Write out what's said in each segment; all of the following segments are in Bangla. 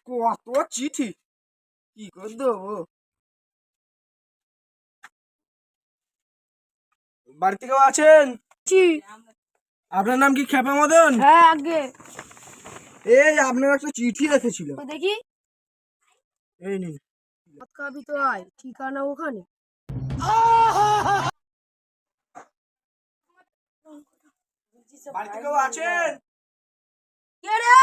কত চিঠি কি করে দেবো? বাড়িতে কেউ আছেন? আপনার নাম কি খেপা মদন? হ্যাঁ আগে এই আপনার একটা চিঠি এসেছিল। দেখি এই নিন। কাবি তো আয় ঠিকানা ওখানে। বাড়িতে কেউ আছেন? কে রে?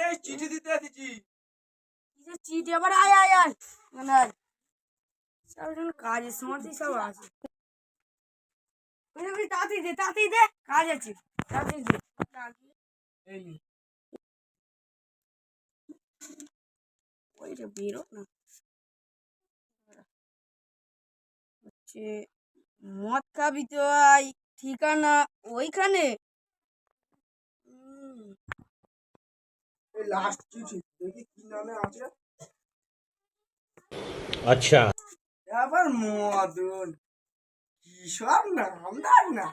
এই চিঠি দিতে এসেছি। কিসের চিঠি? আবার আয় আয় আয় মানে আয়। সব এখন কাজের সময়তেই সব আছে। তাড়াতাড়ি দে কাজ আছে তাড়াতাড়ি দে। এই নিন। ওইটা বেরো না হচ্ছে মদ খাবি তো আয় ঠিকানা ওইখানে। এই লাস্ট চিঠি দেখি কি নামে আছে। अच्छा আবার মদন কি সব নাম নাই না।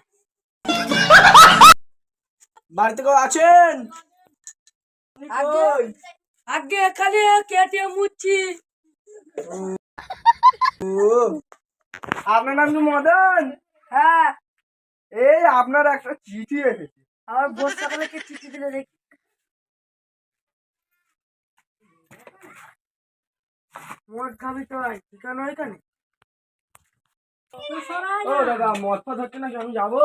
বাড়িতে কেউ আছেন? আগে কই? আগে এখানে কেটে মুচ্ছি। ও আপনার নাম কি মদন? হ্যাঁ এই আপনার একটা চিঠি এসেছে। আমার বর্ষাকালে কে চিঠি দিলে দেখি। মদ খাবি তো আয় ঠিকানা ওইখানে। ও দাদা মদ ফদ হচ্ছে নাকি, আমি যাবো?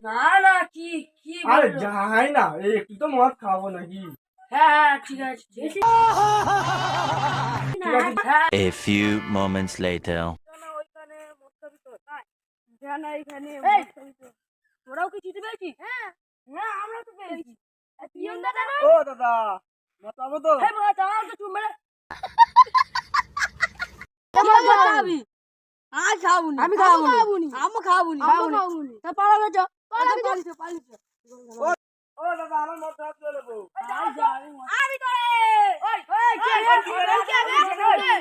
না না কি কি আরে বললো? যাই না, এই একটু তো মদ খাবো নাকি। হ্যাঁ হ্যাঁ ঠিক আছে ঠিক আছে। হ্যাঁ A few moments later ঠিকানা ওইখানে মদ খাবি তো আয় ঠিকানা এইখানে মদ খাবি তো। তোরাও কি চিঠি পেয়েছিস? হ্যাঁ হ্যাঁ আমরা তো পেয়েছি। পিয়ন দাদা না? ও দাদা মদ খাবো তো? এই বাবা দাঁড়াও তো চুপ মেরে। খাবি আজ খাবুনি আমি খাবুনি আমি খাবুনি তা পালাবে তো পালিয়ে ও দাদা আমার মদ খাওয়া চলে যাবো। আমি তো রে ওই ওই কে রে কে রে কে রে